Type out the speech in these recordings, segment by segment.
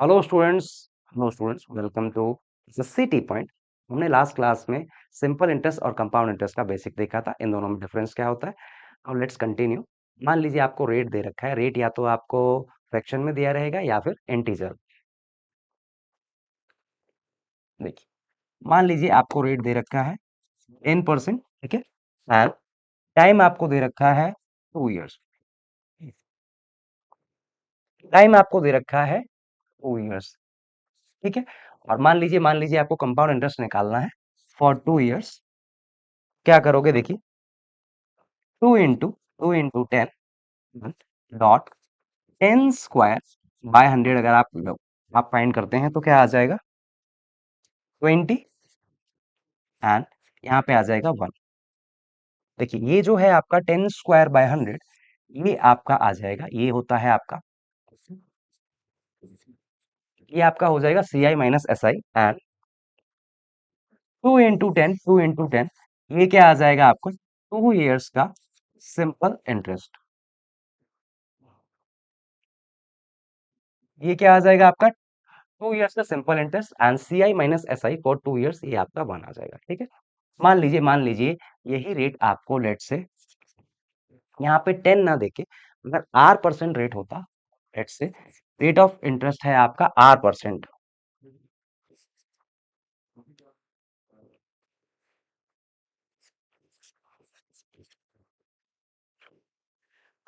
Hello students. Welcome to city point. हमने last class में simple interest और compound interest का बेसिक देखा था, इन दोनों में डिफरेंस क्या होता है। अब लेट्स कंटिन्यू। मान लीजिए आपको रेट दे रखा है, रेट या तो आपको फ्रैक्शन में दिया रहेगा या फिर इंटीजर। देखिए, मान लीजिए आपको रेट दे रखा है 10%, ठीक है। एंड टाइम आपको दे रखा है 2 इयर्स। टाइम आपको दे रखा है 2 इयर्स, ठीक है। और मान लीजिए आपको कंपाउंड इंटरेस्ट निकालना है फॉर 2 इयर्स। क्या करोगे, देखिए, 2 इंटू 10 डॉट 10 स्क्वायर बाय 100। अगर आप फाइंड करते हैं तो क्या आ जाएगा, 20। एंड यहाँ पे आ जाएगा 1। देखिए, ये जो है आपका 10 स्क्वायर बाय 100, ये आपका आ जाएगा, ये होता है आपका, ये आपका हो जाएगा CI - SI। एंड 2 इंटू 10 ये क्या आ जाएगा आपको, 2 इयर्स का सिंपल इंटरेस्ट। ये क्या आ जाएगा आपका, 2 इयर्स का simple interest. And CI - SI for 2 years, ये आपका 1 आ जाएगा, ठीक है। मान लीजिए यही रेट आपको लेट से यहाँ पे 10 ना देके अगर R% रेट होता, लेट से रेट ऑफ इंटरेस्ट है आपका R%।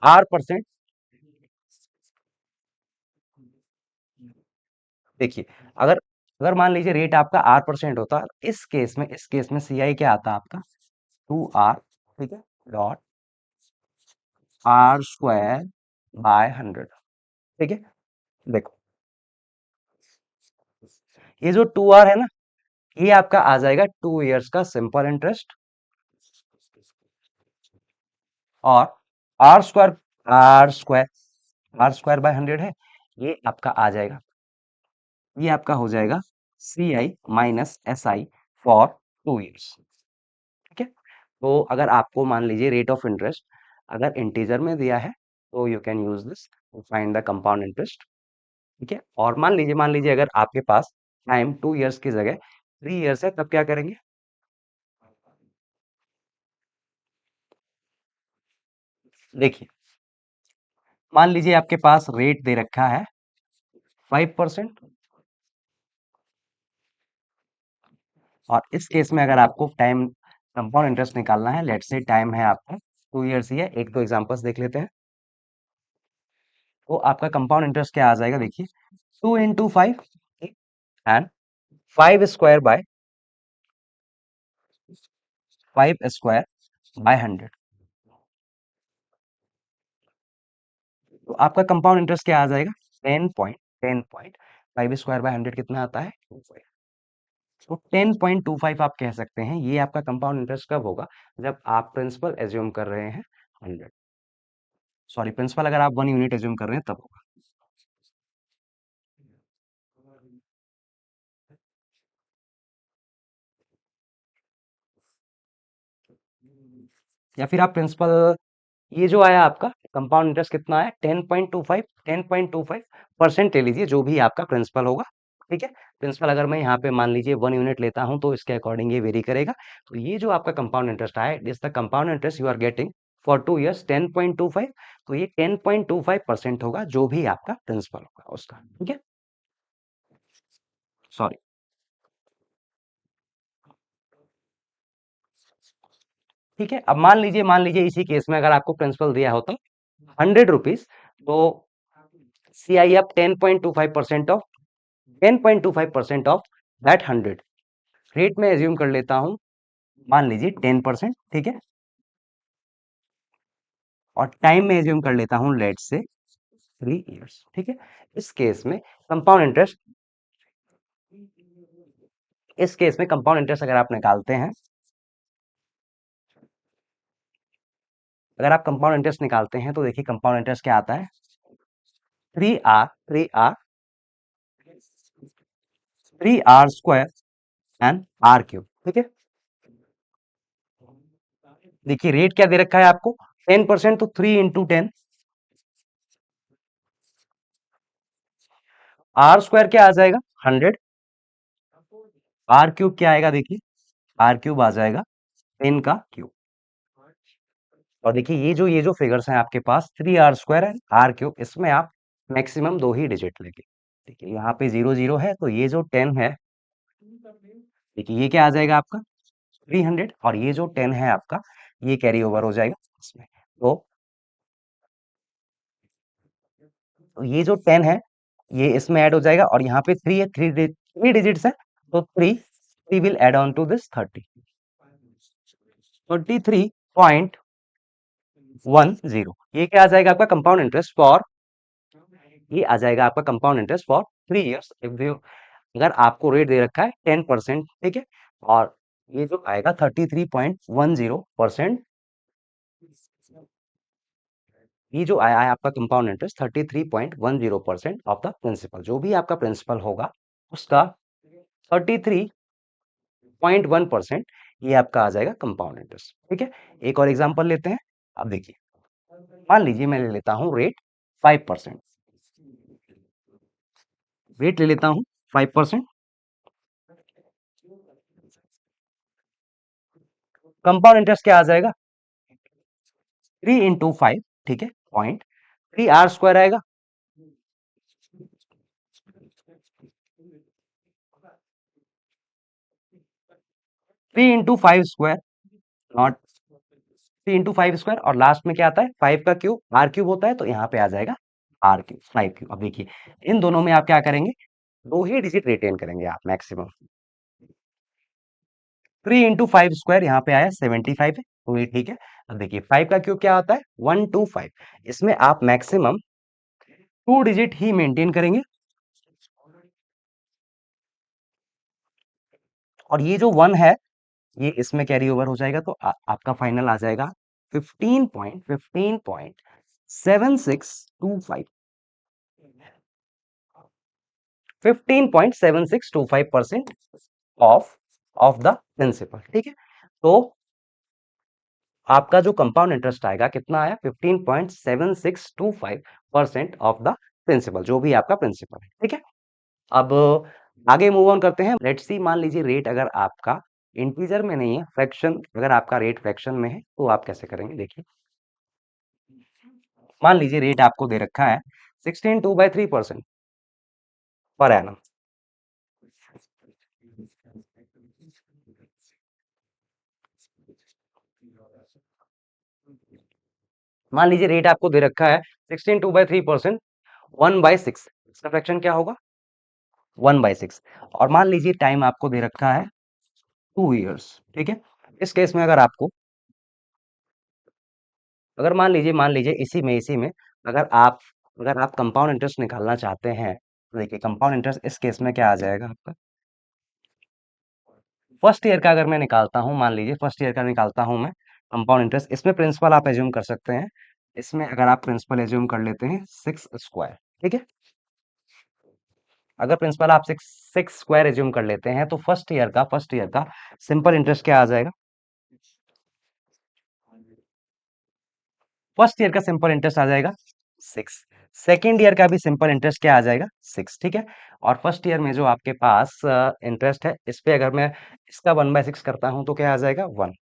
R%। देखिए, अगर अगर मान लीजिए रेट आपका R% होता, इस केस में CI क्या आता आपका, 2R, ठीक है, डॉट R² बाय 100, ठीक है। देखो, ये जो 2R है ना, ये आपका आ जाएगा 2 इयर्स का सिंपल इंटरेस्ट। और आर स्क्वायर R² बाय 100 है, ये आपका आ जाएगा, ये आपका हो जाएगा CI - SI फॉर 2 इयर्स, ठीक है। तो अगर आपको मान लीजिए रेट ऑफ इंटरेस्ट अगर इंटीजर में दिया है तो you can use this to find the compound interest, ठीक है। और मान लीजिए अगर आपके पास टाइम 2 इयर्स की जगह 3 इयर्स है, तब क्या करेंगे। देखिए, मान लीजिए आपके पास रेट दे रखा है 5%। और इस केस में अगर आपको टाइम कंपाउंड इंटरेस्ट निकालना है, लेट्स से टाइम है आपका 2 इयर्स ही है, एक दो एग्जांपल्स देख लेते हैं। तो आपका कंपाउंड इंटरेस्ट क्या आ जाएगा, देखिए, 2 इंटू 5 एंड 5 स्क्वायर बाय 100। तो आपका कंपाउंड इंटरेस्ट क्या आ जाएगा, 10.5 कितना आता है, 25। तो 10.25 आप कह सकते हैं, ये आपका कंपाउंड इंटरेस्ट कब होगा, जब आप प्रिंसिपल एज्यूम कर रहे हैं 100। सॉरी, प्रिंसिपल अगर आप 1 यूनिट एज्यूम कर रहे हैं तब होगा। या फिर आप प्रिंसिपल, ये जो आया आपका कंपाउंड इंटरेस्ट कितना है, 10.25 ले लीजिए, जो भी आपका प्रिंसिपल होगा, ठीक है। प्रिंसिपल अगर मैं यहाँ पे मान लीजिए 1 यूनिट लेता हूँ तो इसके अकॉर्डिंग ये वेरी करेगा। तो ये जो आपका कंपाउंड इंटरेस्ट आया, this the compound interest you are getting for 2 years 10.25। तो ये 10.25% होगा, जो भी आपका प्रिंसिपल होगा उसका, ठीक है। सॉरी, ठीक है। अब मान लीजिए इसी केस में अगर आपको प्रिंसिपल दिया होता 100 रुपीज, तो CI आप 10.25% ऑफ दैट 100। रेट में एज्यूम कर लेता हूं, मान लीजिए 10%, ठीक है। और टाइम में एज्यूम कर लेता हूं, लेट से 3 इयर्स, ठीक है। इस केस में कंपाउंड इंटरेस्ट इस केस में कंपाउंड इंटरेस्ट अगर आप निकालते हैं, अगर आप कंपाउंड इंटरेस्ट निकालते हैं तो देखिए कंपाउंड इंटरेस्ट क्या आता है, 3R एंड R³ ठीक है। देखिए, रेट क्या दे रखा है आपको, 10%, तो 3 इंटू 10 आर स्क्वायर क्या आ जाएगा 100, आर क्यूब क्या आएगा देखिए, आर क्यूब आ जाएगा 10 का क्यूब। और देखिए ये जो फिगर्स हैं आपके पास 3r² है r³ इसमें आप मैक्सिमम 2 ही डिजिट लेंगे। देखिए यहाँ पे 0 0 है तो ये जो 10 है, देखिए ये क्या आ जाएगा आपका 300, और ये जो 10 है आपका ये कैरी ओवर हो जाएगा इसमें। तो ये जो 10 है ये इसमें ऐड हो जाएगा, और यहाँ पे 3 है, थ्री डिजिट्स है, तो three will add on to this 33.10। ये क्या आ जाएगा आपका कंपाउंड इंटरेस्ट फॉर, ये आ जाएगा आपका compound interest for 3 years. If you, अगर आपको रेट दे रखा है 10%, ठीक है, और ये जो आएगा 33.10%, ये जो आया है आपका compound interest 33.10% of the principal, जो भी आपका प्रिंसिपल होगा उसका 33.1% ये आपका आ जाएगा कंपाउंड इंटरेस्ट। ठीक है, एक और एग्जांपल लेते हैं। अब देखिए, मान लीजिए मैं ले लेता हूं रेट 5%, रेट ले लेता हूं 5%, कंपाउंड इंटरेस्ट क्या आ जाएगा 3 × 5, ठीक है, पॉइंट 3r² आएगा। 3 × 5², नॉट 3 × 5² और लास्ट में क्या आता है 5 का क्यूब, r³ होता है, तो यहाँ पे आ जाएगा r³, 5³। अब देखिए इन दोनों में आप क्या करेंगे, 2 ही डिजिट रिटेन करेंगे आप मैक्सिमम। 3 × 5² यहाँ पे आया 75 है, तो ये ठीक है। अब देखिए 5 का क्यूब क्या आता है 125, इसमें आप मैक्सिमम 2 डिजिट ही मेंटेन करेंगे, और ये जो 1 है ये इसमें कैरी ओवर हो जाएगा, तो आपका फाइनल आ जाएगा 15.7625, 15.7625% ऑफ द प्रिंसिपल। ठीक है, तो आपका जो कंपाउंड इंटरेस्ट आएगा कितना आया 15.7625% ऑफ द प्रिंसिपल, जो भी आपका प्रिंसिपल है। ठीक है, अब आगे मूव ऑन करते हैं। लेट्स सी, मान लीजिए रेट अगर आपका इंटीजर में नहीं है, फ्रैक्शन, अगर आपका रेट फ्रैक्शन में है तो आप कैसे करेंगे देखिए। मान लीजिए रेट आपको दे रखा है 16/2/3% पर एनम। मान लीजिए रेट आपको दे रखा है 16/2/3%, 1/6, इसका फ्रैक्शन क्या होगा 1/6। और मान लीजिए टाइम आपको दे रखा है 2 इयर्स। ठीक है, इस केस में अगर मान लीजिए इसी में अगर आप कंपाउंड इंटरेस्ट निकालना चाहते हैं, तो देखिए कंपाउंड इंटरेस्ट इस केस में क्या आ जाएगा आपका, फर्स्ट ईयर का अगर मैं निकालता हूं, मान लीजिए फर्स्ट ईयर का निकालता हूं मैं कंपाउंड इंटरेस्ट, इसमें प्रिंसिपल आप एज्यूम कर सकते हैं, इसमें अगर आप प्रिंसिपल एज्यूम कर लेते हैं 6²। ठीक है, अगर प्रिंसिपल आप सिक्स स्क्वायर एज्यूम कर लेते हैं तो फर्स्ट ईयर का सिंपल इंटरेस्ट क्या आ जाएगा, फर्स्ट ईयर का सिंपल इंटरेस्ट आ जाएगा 6। सेकेंड ईयर का भी सिंपल इंटरेस्ट क्या आ जाएगा 6। ठीक है, और फर्स्ट ईयर में जो आपके पास इंटरेस्ट है, इस पे अगर मैं इसका 1/6 करता हूं तो क्या आ जाएगा 1।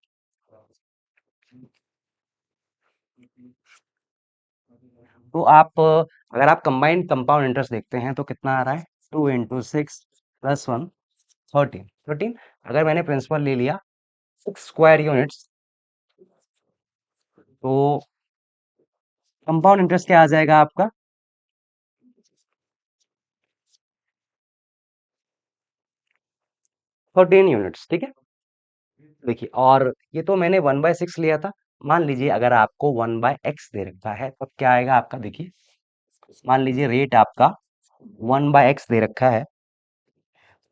तो अगर आप कंबाइंड कंपाउंड इंटरेस्ट देखते हैं तो कितना आ रहा है 2 × 6 + 1, 13। अगर मैंने प्रिंसिपल ले लिया 6 स्क्वायर यूनिट्स, तो कंपाउंड इंटरेस्ट क्या आ जाएगा आपका 13 यूनिट्स। ठीक है, देखिए, और ये तो मैंने 1/6 लिया था। मान लीजिए अगर आपको 1/x दे रखा है तब क्या आएगा आपका, देखिए मान लीजिए रेट आपका 1/x दे रखा है,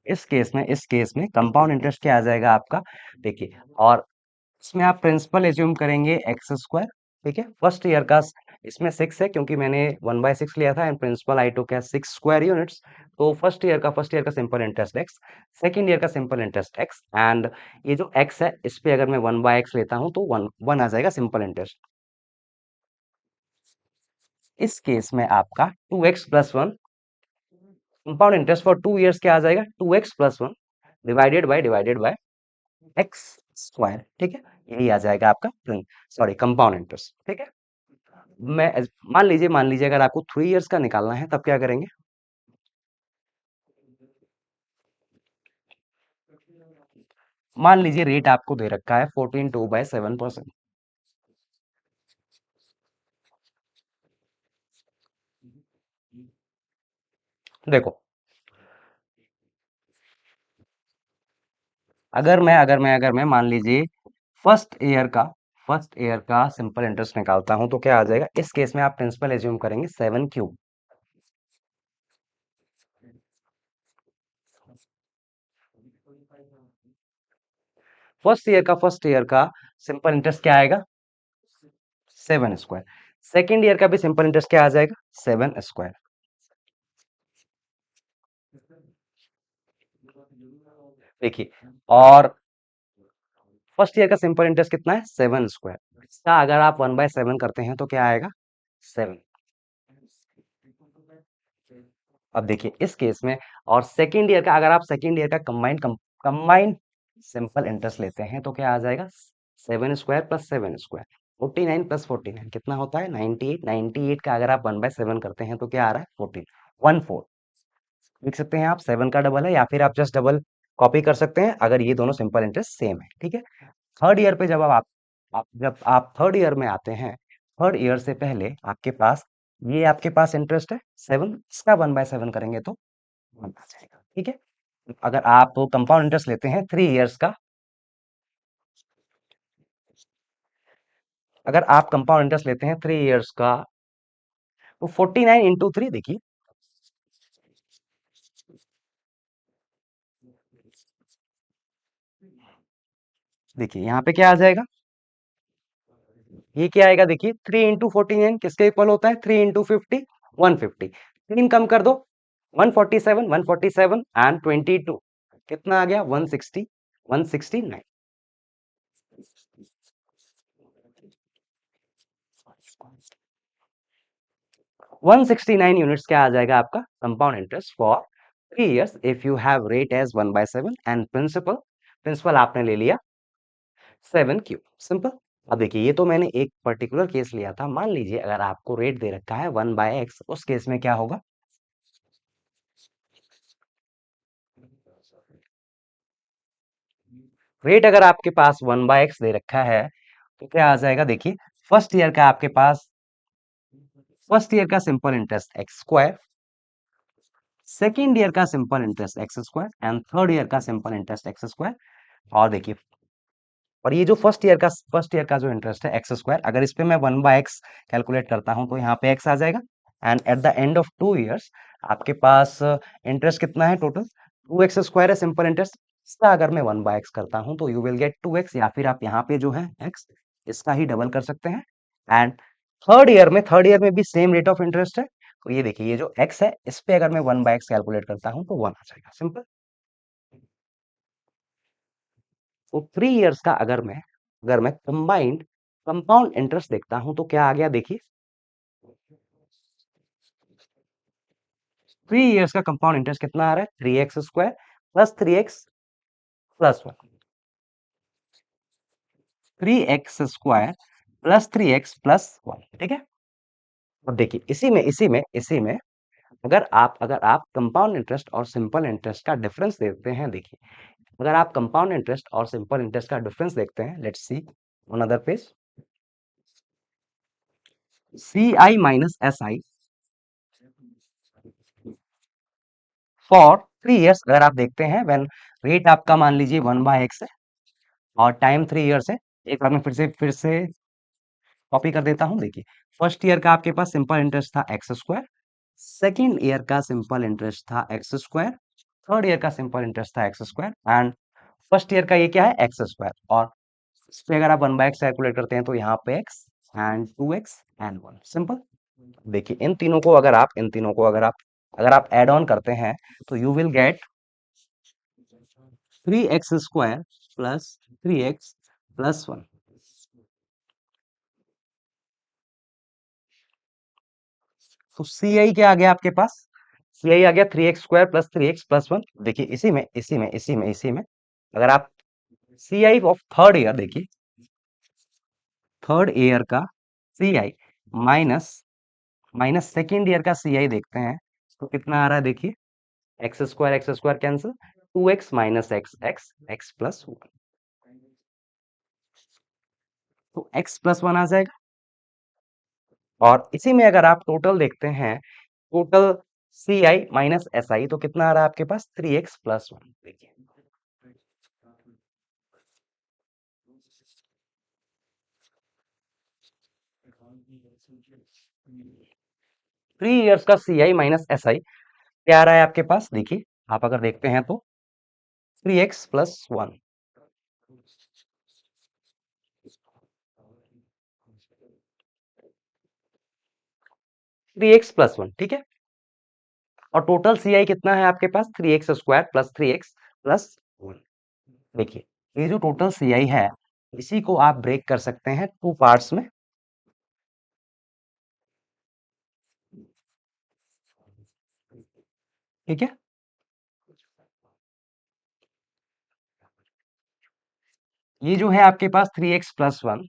इस केस में कंपाउंड इंटरेस्ट क्या आ जाएगा आपका, देखिए, और इसमें आप प्रिंसिपल एज्यूम करेंगे x²। ठीक है, फर्स्ट ईयर का इसमें 6 है क्योंकि मैंने 1/6 लिया था, एंड प्रिंसिपल आई टू क्या 6 स्क्वायर यूनिट्स, तो फर्स्ट ईयर का simple interest x, second year का सिंपल इंटरेस्ट x, एंड ये जो x है इस पे अगर मैं 1/x लेता हूं तो 1 आ जाएगा सिंपल इंटरेस्ट। इस केस में आपका 2x + 1 compound interest for 2 years क्या आ जाएगा, 2x+1 divided by x square, ठीक है, यही आ जाएगा आपका सॉरी कंपाउंड इंटरेस्ट, ठीक है। मैं मान लीजिए अगर आपको 3 इयर्स का निकालना है तब क्या करेंगे, मान लीजिए रेट आपको दे रखा है 14.2/7%। देखो, अगर मैं मान लीजिए फर्स्ट ईयर का फर्स्ट ईयर का सिंपल इंटरेस्ट निकालता हूं तो क्या आ जाएगा, इस केस में आप प्रिंसिपल एज्यूम करेंगे 7 क्यूब। फर्स्ट ईयर का सिंपल इंटरेस्ट क्या आएगा, 7 स्क्वायर। सेकेंड ईयर का भी सिंपल इंटरेस्ट क्या आ जाएगा, 7 स्क्वायर। देखिए, और फर्स्ट ईयर का सिंपल इंटरेस्ट कितना है, 7 स्क्वायर। इसका अगर आप 1/7 करते हैं तो क्या आएगा, 7। अब देखिए इस केस में, और सेकेंड ईयर का अगर आप सेकेंड ईयर का कंबाइंड सिंपल इंटरेस्ट लेते हैं तो क्या आ जाएगा, 7 स्क्वायर+7 स्क्वायर, 49+49 कितना होता है, 98। 98 का अगर आप 1/7 करते हैं तो क्या आ रहा है, 14, 1/4। लिख सकते हैं आप 7 का डबल है, या फिर आप जस्ट डबल कॉपी कर सकते हैं अगर ये दोनों सिंपल इंटरेस्ट सेम है, ठीक है। थर्ड ईयर पे जब आप थर्ड ईयर में आते हैं, थर्ड ईयर से पहले आपके पास इंटरेस्ट है 7, इसका 1/7 करेंगे तो 1 आ जाएगा, ठीक है। अगर आप कंपाउंड इंटरेस्ट लेते हैं 3 इयर्स का, अगर आप कंपाउंड इंटरेस्ट लेते हैं 3 इयर्स का, तो 49 × 3 देखिए, देखिए यहाँ पे क्या आ जाएगा, ये क्या आएगा, देखिए 3 × 49 किसके इक्वल होता है, 3 × 50, 150। 3 कम कर दो, 147, 147 एंड 22 कितना आ गया, 160, 169। 169 यूनिट्स क्या आ जाएगा आपका compound interest for 3 years if you have rate as 1/7 and principal आपने ले लिया 7 क्यूब, सिंपल। अब देखिए ये तो मैंने एक पर्टिकुलर केस लिया था, मान लीजिए अगर आपको रेट दे रखा है 1/x, उस केस में क्या होगा, रेट अगर आपके पास 1/x दे रखा है तो क्या आ जाएगा, देखिए फर्स्ट ईयर का आपके पास फर्स्ट ईयर का simple interest x square, second year का simple interest x square and third year का सिंपल इंटरेस्ट एक्स स्क्वायर। और देखिए, और ये जो फर्स्ट ईयर का जो इंटरेस्ट है एक्स स्क्वायर, अगर इस पे मैं 1/x कैलकुलेट करता हूं तो यहाँ पे x आ जाएगा। And at the end of 2 years आपके पास इंटरेस्ट कितना है, टोटल 2x स्क्वायर है सिंपल इंटरेस्ट। इसका अगर मैं 1/x करता हूं तो यू विल गेट 2x, या फिर आप यहाँ पे जो है x इसका ही डबल कर सकते हैं। एंड थर्ड ईयर में भी सेम रेट ऑफ इंटरेस्ट है, तो ये देखिए ये जो x है इस पे अगर मैं 1/x कैलकुलेट करता हूं तो 1 आ जाएगा, सिंपल। तो 3 इयर्स का अगर मैं कंबाइंड कंपाउंड इंटरेस्ट देखता हूं तो क्या आ गया, देखिए 3 इयर्स का कंपाउंड इंटरेस्ट कितना आ रहा है, 3x² + 3x + 1, 3x² + 3x + 1, ठीक है। अब देखिए इसी में अगर आप कंपाउंड इंटरेस्ट और सिंपल इंटरेस्ट का डिफरेंस देखते हैं, देखिए अगर आप कंपाउंड इंटरेस्ट और सिंपल इंटरेस्ट का डिफरेंस देखते हैं, let's see on other page, CI - SI for 3 years अगर आप देखते हैं, व्हेन रेट आपका मान लीजिए 1/x है और टाइम 3 इयर्स है। एक बार मैं फिर से कॉपी कर देता हूं, देखिए फर्स्ट ईयर का आपके पास सिंपल इंटरेस्ट था एक्स स्क्वायर, सेकेंड ईयर का सिंपल इंटरेस्ट था एक्स स्क्वायर, थर्ड ईयर का सिंपल इंटरेस्ट था x square, and first year का ये क्या है, एक्स स्क्वायर। और इस पे अगर आप 1/x कैलकुलेट करते हैं तो यहाँ पे x and 2x and 1, simple. देखिए इन तीनों को अगर आप ऐड ऑन करते हैं तो you will gate 3x² + 3x + 1। तो सी आई क्या आ गया आपके पास, CI आ गया 3x² प्लस 3x+1। देखिए इसी में अगर आप CI ऑफ थर्ड ईयर देखिए, थर्ड ईयर का CI minus minus second year का CI देखते हैं तो कितना आ रहा है देखिए, x square cancel, 2x minus x x x plus one, तो x+1 आ जाएगा। और इसी में अगर आप टोटल देखते हैं, टोटल CI माइनस SI तो कितना आ रहा है आपके पास, 3x+1। देखिए 3 इयर्स का CI माइनस SI क्या आ रहा है आपके पास, देखिए आप अगर देखते हैं तो 3x+1, 3x+1, ठीक है। और टोटल CI कितना है आपके पास, 3x² प्लस 3x+1। देखिए ये जो टोटल CI है, इसी को आप ब्रेक कर सकते हैं टू पार्ट्स में, ठीक है। ये जो है आपके पास 3x+1,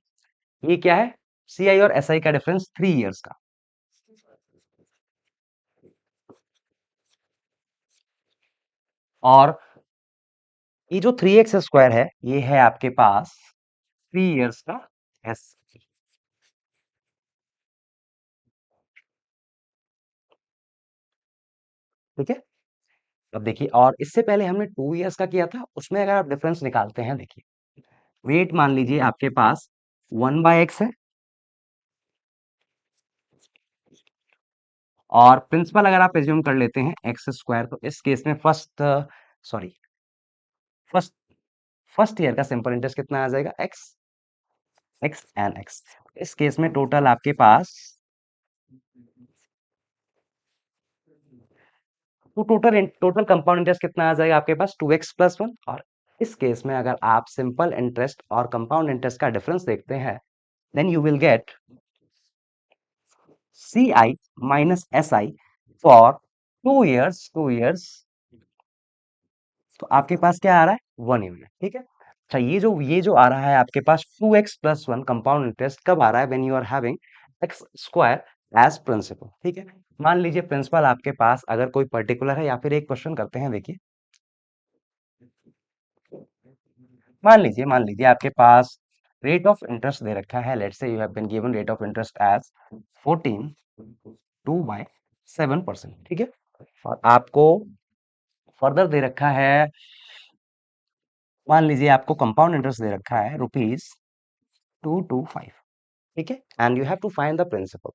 ये क्या है, CI और SI का डिफरेंस 3 इयर्स का। और ये जो 3x² है, ये है आपके पास 3 इयर्स का एस, ठीक है। अब देखिए, और इससे पहले हमने 2 इयर्स का किया था, उसमें अगर आप डिफरेंस निकालते हैं, देखिए वेट मान लीजिए आपके पास 1/x है, और प्रिंसिपल अगर आप एज्यूम कर लेते हैं x², तो इस केस में सॉरी फर्स्ट फर्स्ट ईयर का सिंपल इंटरेस्ट कितना आ जाएगा, x इस केस में टोटल आपके पास, तो टोटल कंपाउंड इंटरेस्ट कितना आ जाएगा आपके पास, 2x+1। और इस केस में अगर आप सिंपल इंटरेस्ट और कंपाउंड इंटरेस्ट का डिफरेंस देखते हैं, then you will get CI minus SI for 2 years, तो आपके पास क्या आ रहा है, 1 यूनिट, ठीक है। अच्छा, ये जो आ रहा है आपके पास 2x+1 कंपाउंड इंटरेस्ट कब आ रहा है, when you are having x² as principal, ठीक है। मान लीजिए प्रिंसिपल आपके पास अगर कोई पर्टिकुलर है, या फिर एक क्वेश्चन करते हैं, देखिए मान लीजिए आपके पास रेट ऑफ इंटरेस्ट दे रखा है, let's say you have been given rate of interest as 14.2/7%, ठीक है। और आपको फर्दर दे रखा है, मान लीजिए आपको कंपाउंड इंटरेस्ट दे रखा है ₹225, ठीक है, and you have to find the principal.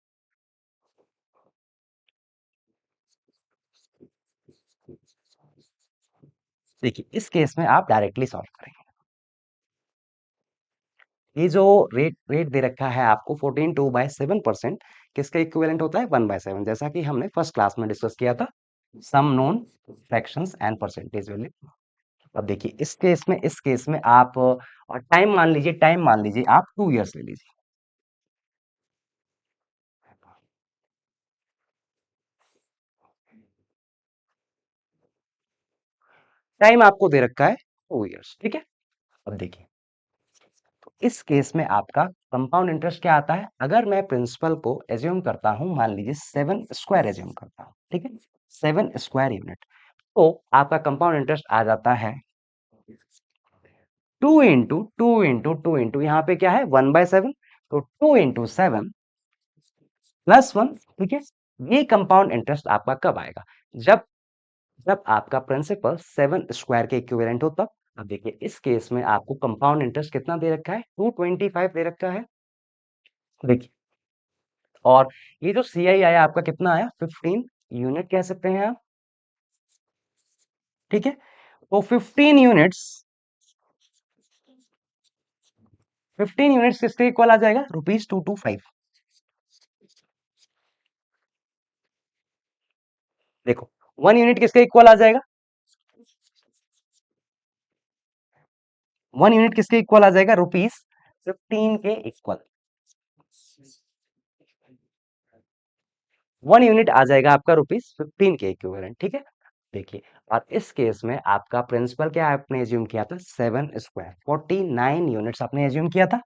देखिए इस केस में आप डायरेक्टली सॉल्व करेंगे। ये जो रेट दे रखा है आपको 14.2/7%, किसका इक्विवेलेंट होता है, 1/7, जैसा कि हमने फर्स्ट क्लास में डिस्कस किया था, some known fractions and percentage value. अब देखिए इस केस में आप, और टाइम मान लीजिए आप 2 इयर्स ले लीजिए। टाइम आपको दे रखा है 2 इयर्स, ठीक है। अब देखिए, तो इस केस में आपका कंपाउंड इंटरेस्ट क्या आता है, अगर मैं प्रिंसिपल को एज्यूम करता हूं, मान लीजिए 7² एज्यूम करता हूं, ठीक है, 7² यूनिट, तो आपका कंपाउंड इंटरेस्ट आ जाता है 2 इंटू यहाँ पे क्या है, 1/7, तो 2 इंटू 7 प्लस 1, ठीक है। ये कंपाउंड इंटरेस्ट आपका कब आएगा, जब जब आपका प्रिंसिपल 7² के इक्विवेलेंट हो तब। अब देखिए इस केस में आपको कंपाउंड इंटरेस्ट कितना दे रखा है, 225 दे रखा है, देखिए। और ये जो CI आया आपका कितना आया, 15 यूनिट कह सकते हैं आप, ठीक है। तो 15 यूनिट्स किसके इक्वल आ जाएगा, ₹225। देखो 1 यूनिट किसके इक्वल आ जाएगा, 1 यूनिट किसके इक्वल आ जाएगा, ₹15 के इक्वल। 1 यूनिट आ जाएगा आपका ₹15 के इक्विवेलेंट, ठीक है। देखिए, और इस केस में आपका प्रिंसिपल क्या आपने एज्यूम किया था, 7 स्क्वायर 49 यूनिट्स आपने एज्यूम किया था।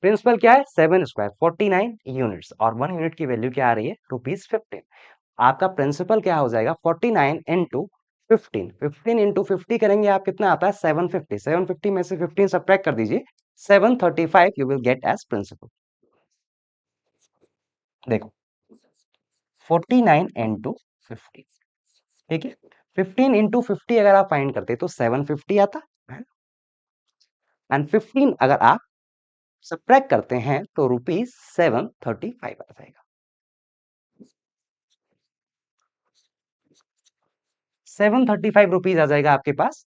प्रिंसिपल क्या है, 7 स्क्वायर 49 यूनिट्स, और 1 यूनिट की वैल्यू क्या आ रही है, ₹15। आपका प्रिंसिपल क्या हो जाएगा, 49 इंटू 15, 15 इंटू 50 करेंगे आप, कितना आता है, 750, 750 में से 15 सब्ट्रैक्ट कर दीजिए, 735 you will get as principal. देखो 49 इंटू 50, ठीक है, 15 इंटू 50 अगर आप फाइंड करते तो 750 आता है, एंड 15 अगर आप सब्ट्रैक्ट करते हैं तो ₹735 आ जाएगा। 735 रुपीज आ जाएगा आपके पास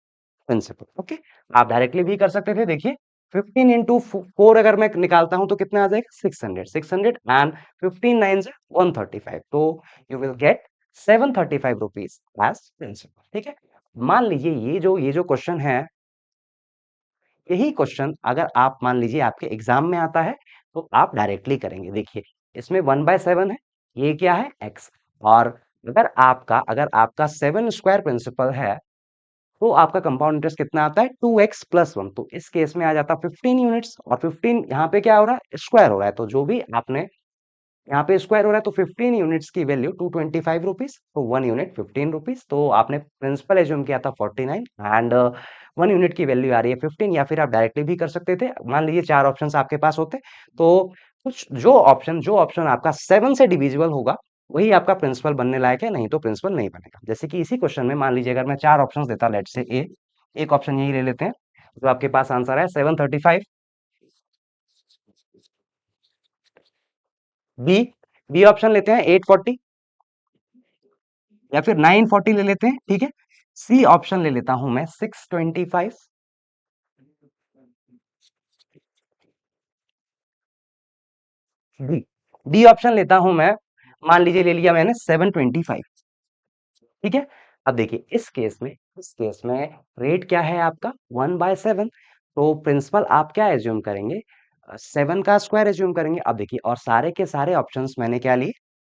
प्रिंसिपल। ओके, आप डायरेक्टली भी कर सकते थे। देखिए 15 इंटू 4 अगर मैं निकालता हूं तो कितना आ जाएगा, 600 एंड 15 9 से 135, तो you will get 735 rupees as principal, ठीक है। मान लीजिए ये जो क्वेश्चन है, यही क्वेश्चन अगर आप मान लीजिए आपके एग्जाम में आता है तो आप डायरेक्टली करेंगे। देखिए इसमें 1/7 है, ये क्या है, x, और अगर आपका 7 स्क्वायर प्रिंसिपल है तो आपका कंपाउंड इंटरेस्ट कितना आता है, 2x+1, तो इस केस में आ जाता 15 यूनिट्स, और 15 यहाँ पे क्या हो रहा है, स्क्वायर हो रहा है, तो जो भी आपने यहाँ पे स्क्वायर हो रहा है तो 15 यूनिट्स की वैल्यू 225 रुपीज, तो 1 यूनिट 15 रुपीज, तो आपने प्रिंसिपल एज्यूम किया था 49, एंड 1 यूनिट की वैल्यू आ रही है 15, या फिर आप डायरेक्टली भी कर सकते थे। मान लीजिए 4 ऑप्शंस आपके पास होते तो कुछ जो ऑप्शन आपका 7 से डिविजिबल होगा वही आपका प्रिंसिपल बनने लायक है, नहीं तो प्रिंसिपल नहीं बनेगा। जैसे कि इसी क्वेश्चन में मान लीजिए अगर मैं 4 ऑप्शंस देता, लेट से ए, एक ऑप्शन यही ले लेते हैं, तो आपके पास आंसर है 735। बी बी ऑप्शन लेते हैं 840, या फिर 940 ले लेते हैं, ठीक है। सी ऑप्शन ले लेता हूं मैं 625। डी डी ऑप्शन लेता हूं मैं, मान लीजिए ले लिया मैंने 725, ठीक है। अब देखिए इस केस में रेट क्या है आपका, 1/7, तो प्रिंसिपल आप क्या एज्यूम करेंगे, 7 का स्क्वायर एज्यूम करेंगे। अब देखिए और सारे के सारे ऑप्शंस मैंने क्या लिए,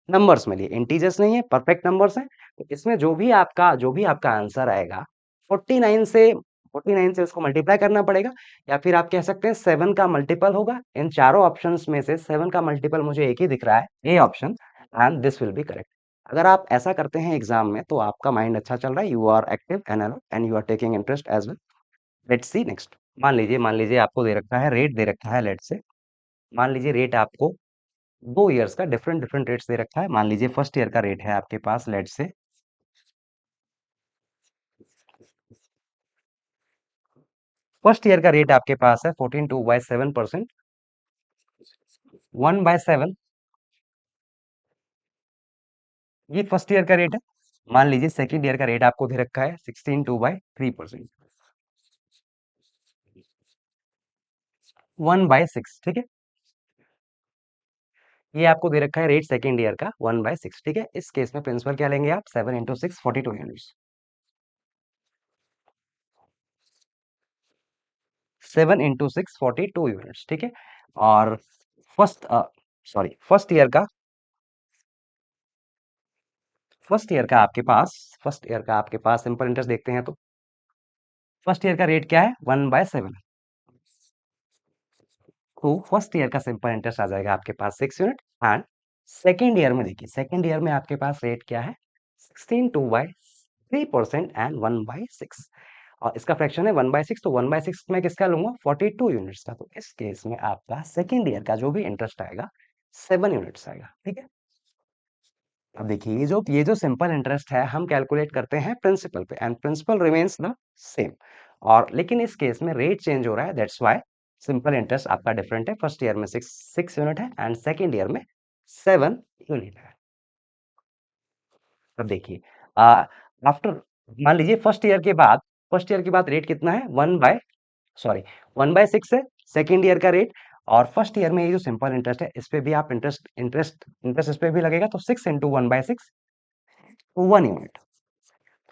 नंबर्स में लिए, इंटीजर्स नहीं है, परफेक्ट नंबर्स हैं, तो इसमें जो भी आपका आंसर आएगा 49 से 49 से उसको मल्टीप्लाई करना पड़ेगा, या फिर आप कह सकते हैं 7 का मल्टीपल होगा। इन चारों ऑप्शंस में से 7 का मल्टीपल मुझे एक ही दिख रहा है, A option, and this will be correct. अगर आप ऐसा करते हैं एग्जाम में तो आपका माइंड अच्छा चल रहा है, you are active and alert and you are taking interest as well. Let's see next. मान लीजिए आपको दे रखा है रेट, दे रखा है, लेट से मान लीजिए रेट आपको 2 इयर्स का डिफरेंट डिफरेंट रेट्स दे रखा है। मान लीजिए फर्स्ट ईयर का रेट है आपके पास, लेट से फर्स्ट ईयर का रेट आपके पास है 14.2/7%, 1/7, ये फर्स्ट ईयर का रेट है। मान लीजिए सेकंड ईयर का रेट आपको दे रखा है 16.2/3%, 1/6, ठीक है। ये आपको दे रखा है रेट सेकंड ईयर का 1/6, ठीक है। इस केस में प्रिंसिपल क्या लेंगे आप, 7 इंटू 6 42 यूनिट्स, 7 इंटू 6 42 यूनिट्स, ठीक है। और फर्स्ट फर्स्ट ईयर का फर्स्ट ईयर का आपके पास सिंपल इंटरेस्ट देखते हैं तो फर्स्ट ईयर का रेट क्या है, 1/7, तो फर्स्ट ईयर का सिंपल इंटरेस्ट आ जाएगा आपके पास 6 यूनिट, एंड सेकेंड ईयर में देखिए, सेकेंड ईयर में आपके पास रेट क्या है, 16.2/3% एंड 1/6, और इसका फ्रैक्शन है 1/6, तो 1/6 में किसका लूंगा, 42 यूनिट्स का, तो इस केस में आपका सेकेंड ईयर का जो भी इंटरेस्ट आएगा 7 यूनिट्स आएगा, ठीक है। अब देखिए ये जो सिंपल इंटरेस्ट है हम कैलकुलेट करते हैं प्रिंसिपल पे, and principal remains the same, और लेकिन इस केस में रेट चेंज हो रहा है, दैट्स व्हाई सिंपल इंटरेस्ट आपका डिफरेंट है। फर्स्ट ईयर में 6 यूनिट है एंड सेकेंड ईयर में 7 यूनिट है। अब देखिए आफ्टर मान लीजिए फर्स्ट ईयर के बाद रेट कितना है, 1/6 है सेकेंड ईयर का रेट, और फर्स्ट ईयर में ये जो सिंपल इंटरेस्ट है इस पे भी आप इंटरेस्ट इस पे भी लगेगा, तो 6 इंटू 1/6, 1 यूनिट।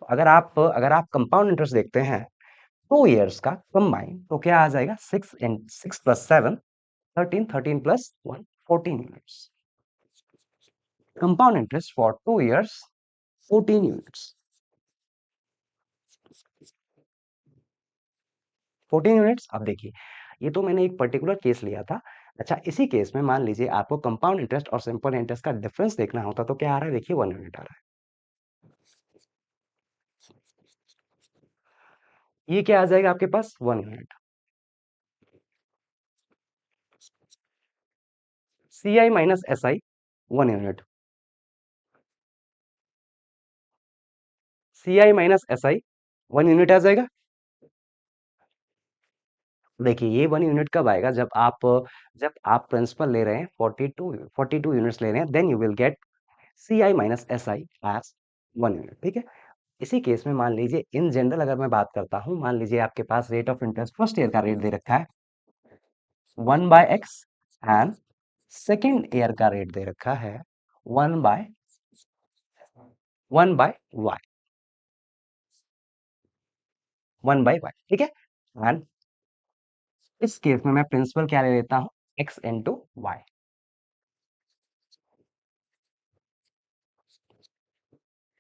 तो अगर आप कंपाउंड इंटरेस्ट देखते हैं 2 इयर्स का कंबाइन, तो क्या आ जाएगा, 6 plus 7, 13, 13 plus 1, 14 units. Compound interest for 2 years, 14 units. 14 units. अब देखिए, ये तो मैंने एक पर्टिकुलर केस लिया था। अच्छा, इसी केस में मान लीजिए आपको कंपाउंड इंटरेस्ट और सिंपल इंटरेस्ट का डिफरेंस देखना होता, तो क्या आ रहा है, देखिए 1 यूनिट आ रहा है। ये क्या आ जाएगा आपके पास, 1 unit. C I minus S I, 1 unit. C I minus S I, 1 unit आ जाएगा। देखिए, ये 1 यूनिट कब आएगा, जब आप प्रिंसिपल ले रहे हैं 42 यूनिट्स ले रहे हैं, then you will get C I minus S I as 1 unit. ठीक है। इसी केस में मान लीजिए इन जनरल अगर मैं बात करता हूँ, मान लीजिए आपके पास rate of interest first year का रेट दे रखा है 1/x एंड सेकेंड ईयर का रेट दे रखा है 1/1/y, 1/y। ठीक है। एंड इस केस में मैं प्रिंसिपल क्या ले लेता हूँ, x into Y,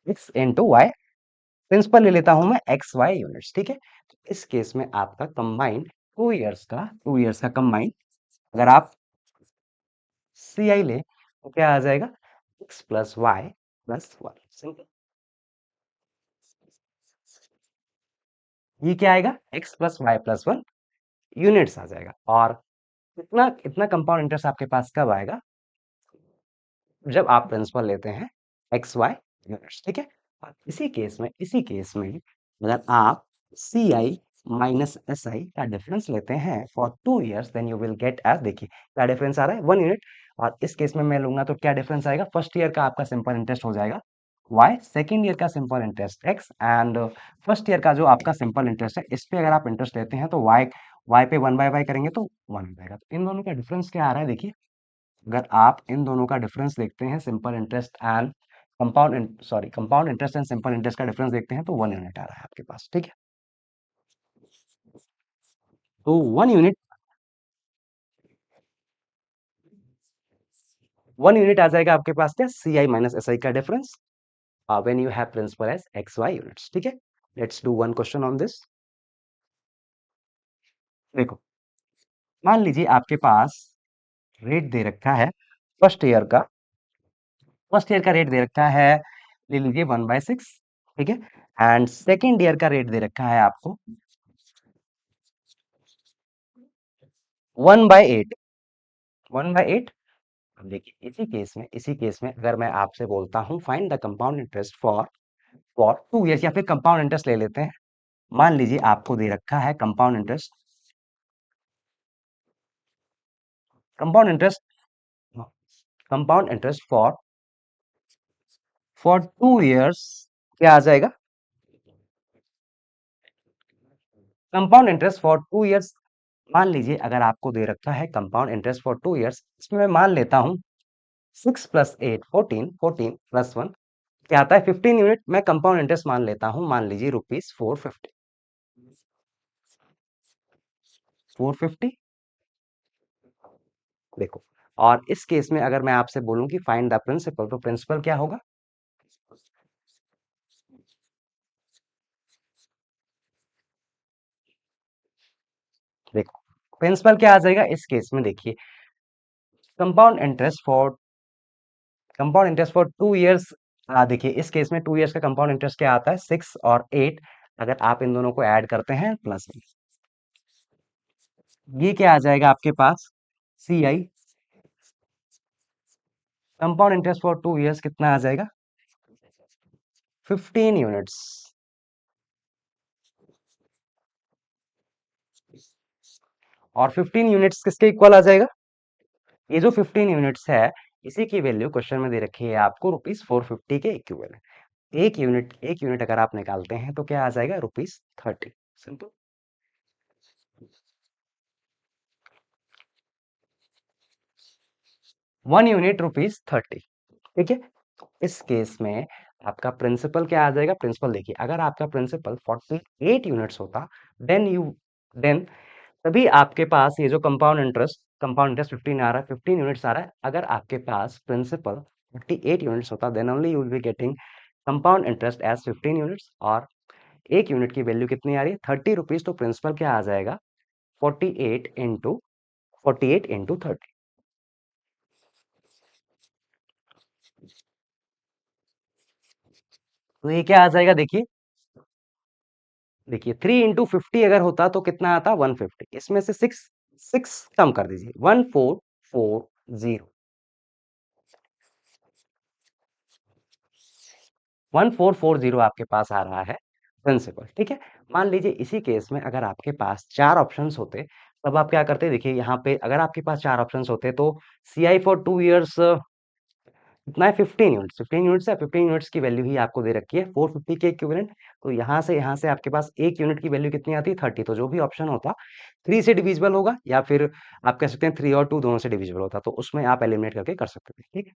x into Y. Principal ले लेता हूं मैं एक्स वाई यूनिट्स। ठीक है। तो इस केस में आपका कंबाइंड 2 इयर्स का कंबाइंड, अगर आप सी आई ले तो क्या आ जाएगा, x plus y plus 1। Simple. ये क्या आएगा, x plus y plus 1 units आ जाएगा। और इतना इतना कंपाउंड इंटरेस्ट आपके पास कब आएगा, जब आप प्रिंसिपल लेते हैं एक्स वाई यूनिट्स। ठीक है। और इसी केस में अगर आप सी आई माइनस एस आई का डिफरेंस लेते हैं for 2 years, then you will get as, देखिए क्या डिफरेंस आ रहा है, 1 यूनिट। और इस केस में मैं लूंगा तो क्या डिफरेंस आएगा, फर्स्ट ईयर का आपका सिंपल इंटरेस्ट हो जाएगा y, सेकेंड ईयर का simple interest x, and first year का जो आपका सिंपल इंटरेस्ट है, इस पे अगर आप इंटरेस्ट लेते हैं तो y पे 1/y करेंगे तो 1 हो जाएगा। तो इन दोनों का डिफरेंस क्या आ रहा है, देखिए अगर आप इन दोनों का डिफरेंस देखते हैं, simple interest and compound interest and simple interest का डिफरेंस देखते हैं, तो 1 यूनिट आ रहा है आपके पास। ठीक है। तो 1 यूनिट आ जाएगा आपके पास क्या, सी आई माइनस एस आई का difference when you have principal as X Y units. ठीक है। Let's do one question on this. देखो, मान लीजिए आपके पास रेट दे रखा है फर्स्ट ईयर का फर्स्ट ईयर का रेट दे रखा है, ले लीजिए 1/6। ठीक है। एंड सेकेंड ईयर का रेट दे रखा है आपको 1/8। 1/8। अब देखिए, इसी केस में अगर मैं आपसे बोलता हूं find the compound interest for 2 years, या फिर कंपाउंड इंटरेस्ट ले लेते हैं। मान लीजिए आपको दे रखा है compound interest compound interest for 2 years, क्या आ जाएगा, कंपाउंड इंटरेस्ट फॉर 2 इयर्स। मान लीजिए अगर आपको दे रखा है कंपाउंड इंटरेस्ट फॉर 2 इयर्स, इसमें मैं मान लेता हूँ 6 + 8 14, 14 + 1 क्या आता है, 15 यूनिट। मैं कंपाउंड इंटरेस्ट मान लेता हूँ, मान लीजिए ₹450। 450। देखो, और इस केस में अगर मैं आपसे बोलूं कि फाइंड द प्रिंसिपल, तो प्रिंसिपल क्या होगा, देखो प्रिंसिपल क्या आ जाएगा इस केस में, देखिए compound interest for compound interest for 2 years. देखिए इस केस में 2 इयर्स का कंपाउंड इंटरेस्ट क्या आता है, 6 और 8। अगर आप इन दोनों को ऐड करते हैं प्लस, ये क्या आ जाएगा आपके पास, सी आई कंपाउंड इंटरेस्ट फॉर 2 इयर्स कितना आ जाएगा, 15 यूनिट्स। और 15 यूनिट्स किसके इक्वल आ जाएगा, ये जो 15 यूनिट्स है, इसी की वैल्यू क्वेश्चन में दे रखी है आपको ₹450 के इक्विवेलेंट। एक यूनिट अगर आप निकालते हैं तो क्या आ जाएगा, ₹30। सिंपल। 1 यूनिट ₹30। ठीक है। तो इस केस में आपका प्रिंसिपल क्या आ जाएगा, प्रिंसिपल देखिए अगर आपका प्रिंसिपल 48 यूनिट्स होता, देन तभी आपके पास ये जो कंपाउंड इंटरेस्ट 15 आ रहा है, 15 यूनिट्स आ रहा है। अगर आपके पास प्रिंसिपल 58 यूनिट्स होता, then only you will be getting compound interest as 15 units. और एक यूनिट की वैल्यू कितनी आ रही है, 30 रुपीज। तो प्रिंसिपल क्या आ जाएगा, 48 इंटू 30। तो ये क्या आ जाएगा, देखिए देखिए 3 इंटू 50 अगर होता तो कितना आता, 150। इसमें से सिक्स सिक्स कम कर दीजिए, 1440। 1440 आपके पास आ रहा है प्रिंसिपल, ठीक है। मान लीजिए इसी केस में अगर आपके पास चार ऑप्शंस होते, तब आप क्या करते, देखिए यहाँ पे अगर आपके पास चार ऑप्शंस होते तो CI फॉर 2 ईयर्स कितना है, 15 यूनिट्स। 15 यूनिट्स है, 15 यूनिट्स की वैल्यू ही आपको दे रखी है 450 के इक्विवेलेंट। तो यहाँ से आपके पास एक यूनिट की वैल्यू कितनी आती है, 30। तो जो भी ऑप्शन होता 3 से डिविजिबल होगा, या फिर आप कह सकते हैं 3 और 2 दोनों से डिविजिबल होता, तो उसमें आप एलिमिनेट करके कर सकते थे, ठीक है।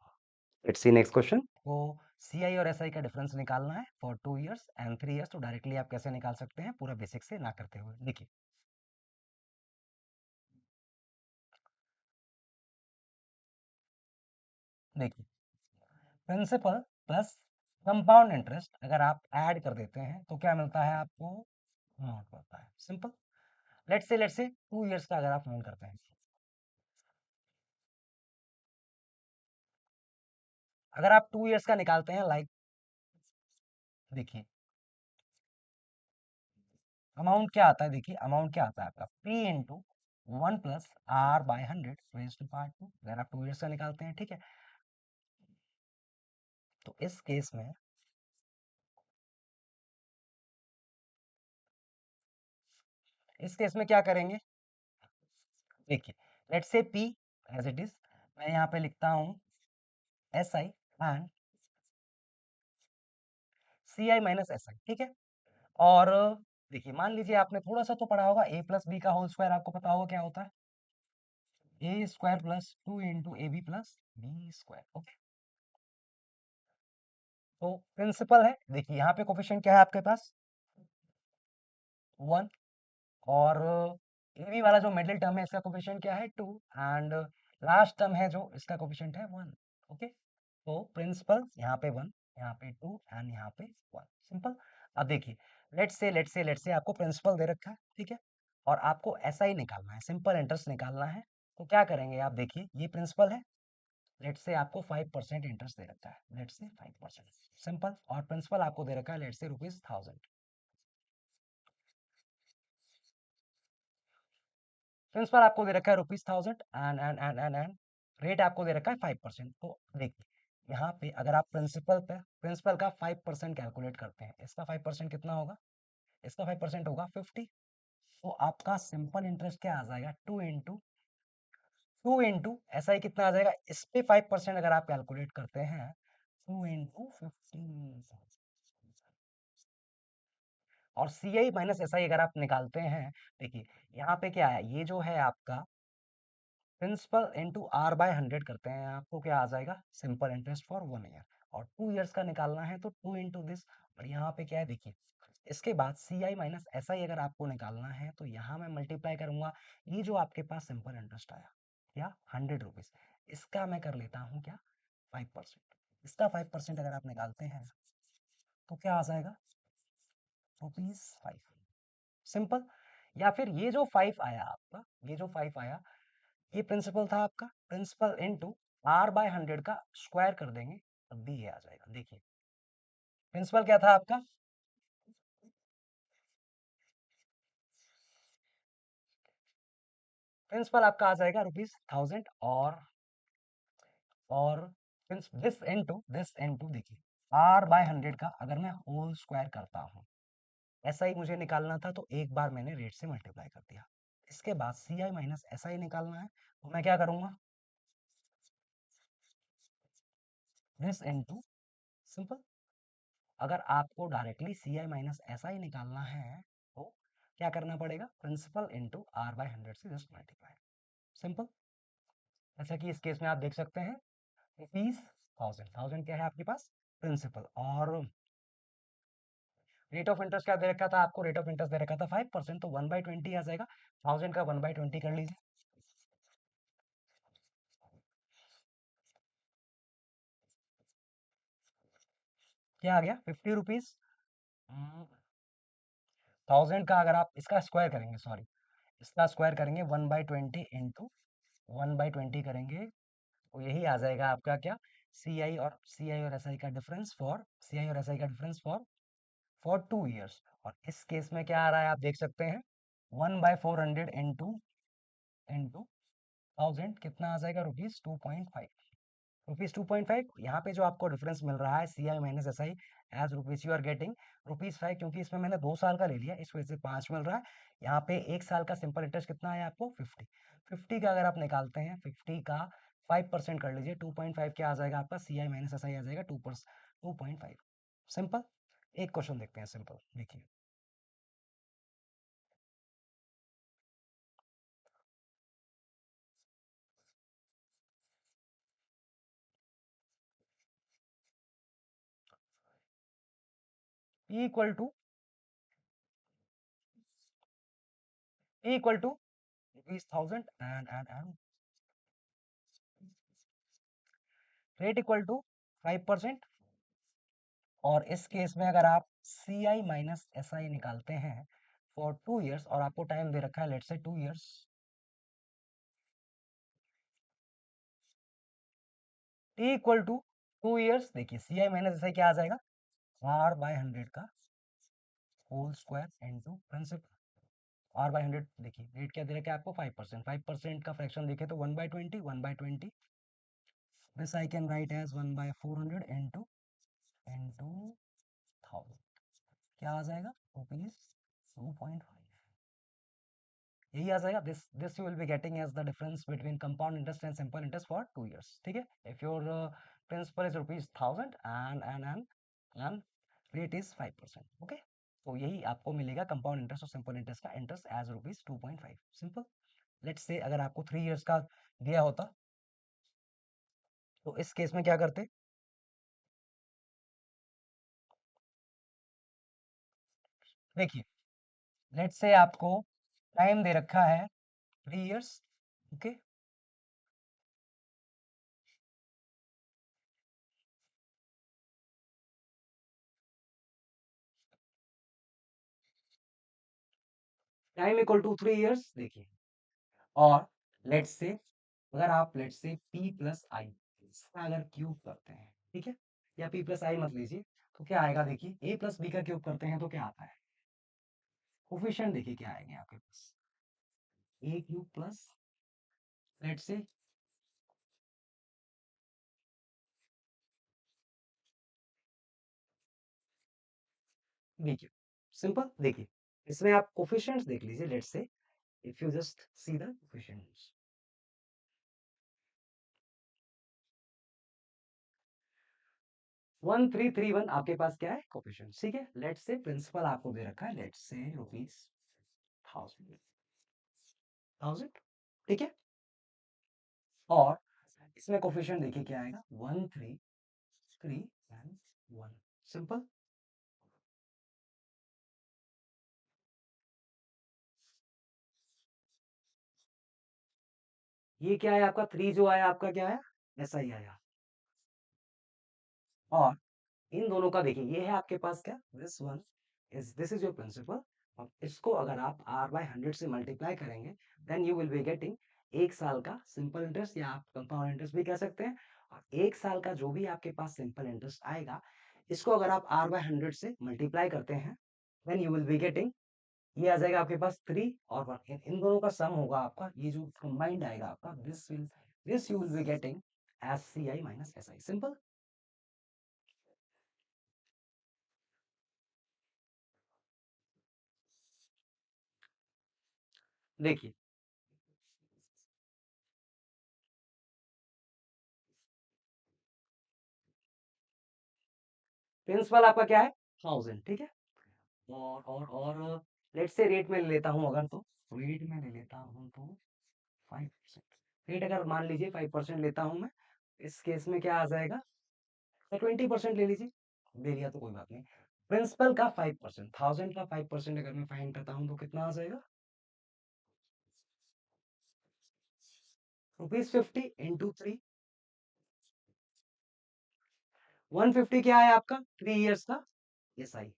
Let's see next question. तो CI और SI का डिफरेंस निकालना है फॉर 2 ईयर्स एंड 3 ईयर्स। तो डायरेक्टली आप कैसे निकाल सकते हैं, पूरा बेसिक से ना करते हुए। देखिए देखिए प्रिंसिपल प्लस कंपाउंड इंटरेस्ट अगर आप ऐड कर देते हैं तो क्या मिलता है आपको, अमाउंट मिलता है। सिंपल। लेट्स से 2 ईयर्स का अगर आप अमाउंट करते हैं, अगर आप 2 ईयर्स का निकालते हैं, लाइक देखिए अमाउंट क्या आता है, देखिए अमाउंट क्या आता है आपका, P into 1 plus R/100 raise to power 2। अगर आप 2 ईयर्स का निकालते हैं, ठीक है। तो इस केस में क्या करेंगे, देखिए let's say P as it is, मैं यहाँ पे लिखता हूँ SI एंड CI - SI, ठीक है। और देखिए मान लीजिए आपने थोड़ा सा तो पढ़ा होगा, A+B का होल स्क्वायर आपको पता होगा क्या होता है, A² + 2 into AB + B²। Okay. तो प्रिंसिपल है, देखिए यहाँ पे कोफिशिएंट क्या है आपके पास, 1। और AB वाला जो मिडिल टर्म है इसका कोफिशिएंट क्या है, 2। एंड लास्ट टर्म है जो इसका कोफिशिएंट है 1। ओके। तो प्रिंसिपल यहाँ पे 1, यहाँ पे 2 एंड यहाँ पे 1। सिंपल। अब देखिए लेट्स से आपको प्रिंसिपल दे रखा है, ठीक है, और आपको SI निकालना है, सिंपल इंटरेस्ट निकालना है। तो क्या करेंगे आप, देखिए ये प्रिंसिपल है, लेट्स से आपको 5% इंटरेस्ट दे रखा है, लेट्स से 5%। सिंपल। और प्रिंसिपल आपको दे रखा है लेट्स से ₹1000। प्रिंसिपल आपको दे रखा है ₹1000 एंड रेट आपको दे रखा है 5%। तो देखिए यहाँ पे अगर आप प्रिंसिपल का 5% कैलकुलेट करते हैं, इसका 5% कितना होगा, इसका 5% होगा 50। तो आपका सिंपल इंटरेस्ट क्या आ जाएगा, टू इंटू ऐसा ही कितना आ जाएगा, इस पे 5% अगर आप कैलकुलेट करते हैं, 2 इंटू 50। और CI - SI अगर आप निकालते हैं, देखिए यहाँ पे क्या है, ये जो है आपका प्रिंसिपल इंटू R/100 करते हैं, आपको क्या आ जाएगा, सिंपल इंटरेस्ट फॉर 1 ईयर। और 2 ईयर्स का निकालना है तो 2 इंटू दिस। और यहाँ पे क्या है, देखिए इसके बाद CI - SI अगर आपको निकालना है तो यहाँ मैं मल्टीप्लाई करूंगा, ये जो आपके पास सिंपल इंटरेस्ट आया क्या, ₹100, इसका मैं कर लेता हूँ क्या, 5%। इसका 5% अगर आप निकालते हैं तो क्या आ जाएगा, ₹5। सिंपल। या फिर ये जो 5 आया आपका, ये जो 5 आया, ये प्रिंसिपल था आपका, प्रिंसिपल इंटू R/100 का स्क्वायर कर देंगे, तब भी ये आ जाएगा। देखिए प्रिंसिपल क्या था आपका, प्रिंसिपल आपका आ जाएगा ₹1000। और दिस इंटू देखिए R/100 का अगर मैं होल स्क्वायर करता हूँ, ऐसा ही मुझे निकालना था तो एक बार मैंने रेट से मल्टीप्लाई कर दिया। इसके बाद CI - SI निकालना है, तो मैं क्या करूंगा, दिस इंटू, सिंपल। अगर आपको डायरेक्टली CI - SI निकालना है तो क्या करना पड़ेगा, प्रिंसिपल इंटू R/100 से जस्ट मल्टीप्लाई। सिंपल। जैसा कि इस केस में आप देख सकते हैं, ₹10,000 क्या है आपके पास, प्रिंसिपल। और रेट ऑफ इंटरेस्ट क्या दे रखा था आपको? रेट ऑफ इंटरेस्ट दे रखा था 5%, तो 1/20 आ जाएगा। 1000 का 1/20 कर लीजिए। क्या आ गया? 50 रुपीज। 1000 का अगर आप इसका स्क्वायर करेंगे, सॉरी, इसका स्क्वायर करेंगे 1/20 इंटू 1/20 करेंगे, तो यही आ जाएगा आपका क्या? सी आई और एस आई का डिफरेंस फॉर 2 ईयर्स। और इस केस में क्या आ रहा है आप देख सकते हैं, 1/400 इंटू 1000 कितना आ जाएगा? ₹2.5। ₹2.5। यहाँ पे जो आपको डिफरेंस मिल रहा है C I minus S I as rupees, you are getting ₹5, क्योंकि इसमें मैंने 2 साल का ले लिया, इस वजह से 5 मिल रहा है। यहाँ पे 1 साल का सिंपल इंटरेस्ट कितना है आपको? 50। का अगर आप निकालते हैं, 50 का 5% कर लीजिए, 2.5 क्या आ जाएगा आपका? सी आई माइनस एस आई आ जाएगा 2.5। सिंपल। एक क्वेश्चन देखते हैं सिंपल, देखिए। E equal to ₹1000 and rate equal to 5%। और इस केस में अगर आप सी आई माइनस एस आई निकालते हैं फॉर 2 ईयर्स, और आपको टाइम दे रखा है let say 2 years, T equal to 2 years, देखिए सी आई माइनस एस आई क्या आ जाएगा? R/100 का whole square into principal. R/100, देखिए रेट क्या दे रखा है आपको? 5%। 5% का फ्रैक्शन देखे तो 1/20, 1/20, this I can write as 1/400 into 1000, क्या आ जाएगा? ₹2.5। यही आ जाएगा। This you will be getting as the difference between compound interest and simple interest for 2 years, ठीक है। If your principal is ₹1000 and rate is 5%, okay. तो यही आपको मिलेगा कंपाउंड इंटरेस्ट और सिंपल इंटरेस्ट का interest as ₹2.5। Simple. Let's say अगर आपको 3 ईयर्स का दिया होता, तो इस केस में क्या करते? देखिए, लेट्स से आपको टाइम दे रखा है 3 years, okay. Time equal to 3 years, देखिए। और लेट्स से अगर आप लेट्स से p प्लस आई इसका अगर क्यूब करते हैं, ठीक है, या p प्लस आई मत लीजिए, तो क्या आएगा? देखिए a प्लस बी का क्यूब करते हैं तो क्या आता है? कोफिशिएंट देखिए क्या आएंगे आपके पास? a cube plus let's say, देखिए सिंपल, देखिए इसमें आप कोफिशिएंट्स देख लीजिए। Let's say if you just see the coefficients, 1331 आपके पास क्या है? कोफिशिएंट, ठीक है। लेट्स से प्रिंसिपल आपको दे रखा है, लेट्स से ₹1000, 1000, ठीक है। और इसमें कोफिशिएंट देखिए क्या आएगा? 1 3 3 एंड 1। सिंपल। ये क्या है आपका? 3 जो आया आपका क्या है? ऐसा ही आया। और इन दोनों का देखिए, ये है आपके पास क्या? This is your principal. और इसको अगर आप R/100 से मल्टीप्लाई करेंगे, then you will be getting 1 साल का सिंपल इंटरेस्ट, या आप कंपाउंड इंटरेस्ट भी कह सकते हैं। और 1 साल का जो भी आपके पास सिंपल इंटरेस्ट आएगा, इसको अगर आप R/100 से मल्टीप्लाई करते हैं, then you will be getting, ये आ जाएगा आपके पास 3 और 1, इन दोनों का सम होगा आपका, ये जो कंबाइंड आएगा आपका, this you will be getting as C I minus S I. Simple. देखिए प्रिंसिपल आपका क्या है? 1000, ठीक है। और लेट से रेट में ले लेता हूँ अगर, तो रेट में ले लेता हूँ तो 5%। रेट अगर मान लीजिए 5% लेता हूँ मैं, इस केस में क्या आ जाएगा? 20% ले लीजिए, ले लिया तो कोई बात नहीं। प्रिंसिपल का 5%, 1000 का 5% अगर मैं फाइंड करता हूँ तो कितना आ जाएगा, ₹50 इंटू 3, 150 क्या है आपका 3 इयर्स का एसआई।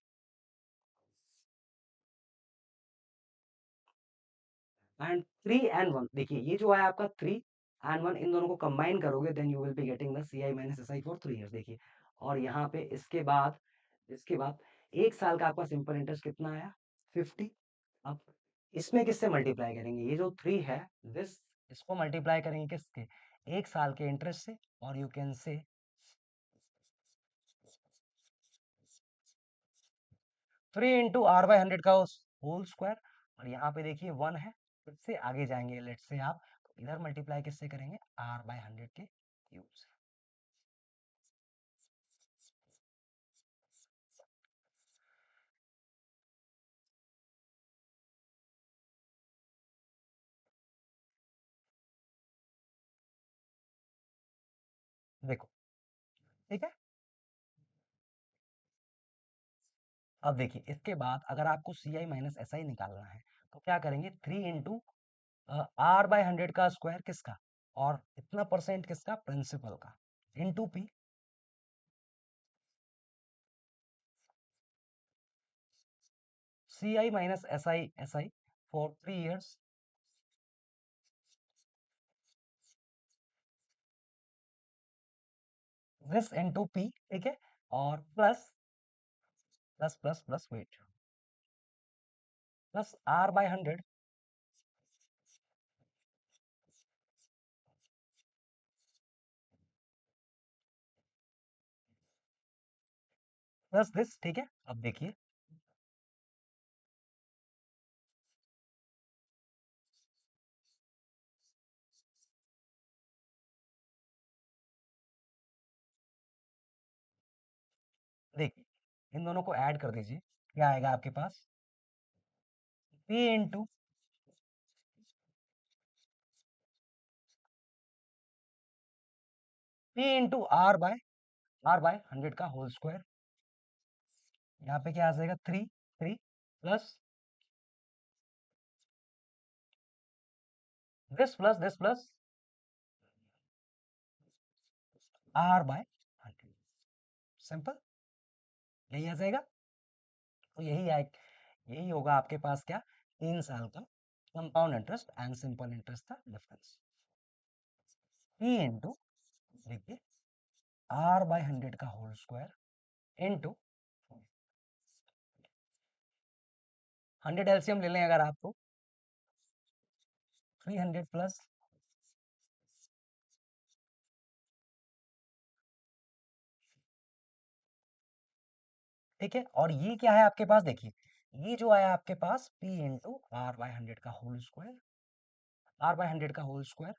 एंड 3 एंड 1, देखिए ये जो है आपका 3 एंड 1, इन दोनों को कंबाइन करोगे then you will be getting the C I minus S I for 3 years. देखिए, और यहाँ पे इसके बाद 1 साल का आपका सिंपल इंटरेस्ट कितना आया, 50। अब इसमें किससे मल्टीप्लाई करेंगे, ये जो 3 है दिस, इसको मल्टीप्लाई करेंगे किसके, 1 साल के इंटरेस्ट से, और you can say 3 into are by 100 का होल स्क्वायर, और यहाँ पे देखिए 1 है, इससे आगे जाएंगे लेट से आप, तो इधर मल्टीप्लाई किससे करेंगे, आर बाई 100 के क्यूब से। देखो, ठीक है। अब देखिए इसके बाद अगर आपको सी आई माइनस एस आई निकालना है तो क्या करेंगे, 3 इंटू आर बाई 100 का स्क्वायर किसका, और इतना परसेंट किसका, प्रिंसिपल का, into P, C I minus S I for 3 years, this into P, ठीक है, और plus plus plus plus wait, plus R by 100 plus this, ठीक है। अब देखिए, देखिए इन दोनों को ऐड कर दीजिए, क्या आएगा आपके पास, पी इंटू आर बाय 100 का होल स्क्वायर, यहाँ पे क्या आ जाएगा, 3 3 plus this plus R by 100, simple, यही आ जाएगा। तो यही होगा आपके पास क्या, 3 साल का compound interest and simple interest का डिफरेंस, पी इंटू, देखिए, आर बाय 100 का होल स्क्वायर इंटू 100 एलसीएम ले लें अगर आप, तो 300 प्लस, ठीक है। और ये क्या है आपके पास, देखिए ये जो आया आपके पास पी इंटू आर बाय 100 का होल स्क्वायर, आर बाय 100 का होल स्क्वायर,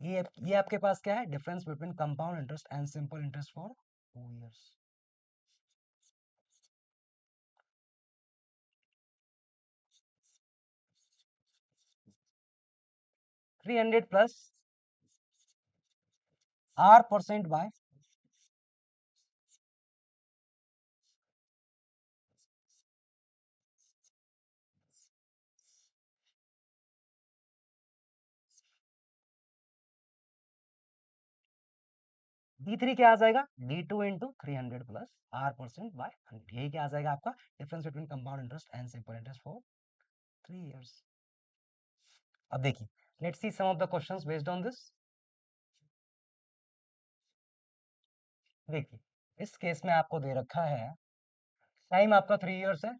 ये आपके पास क्या है, difference between compound interest and simple interest for 2 years. 300 plus R percent by, D3 क्या आ जाएगा, D2 into 300 plus R percent by 100, यही क्या आ जाएगा आपका, difference between compound interest and simple interest for 3 years. अब देखिए, let's see some of the questions based on this. देखिए इस केस में आपको दे रखा है, टाइम आपका 3 इयर्स है,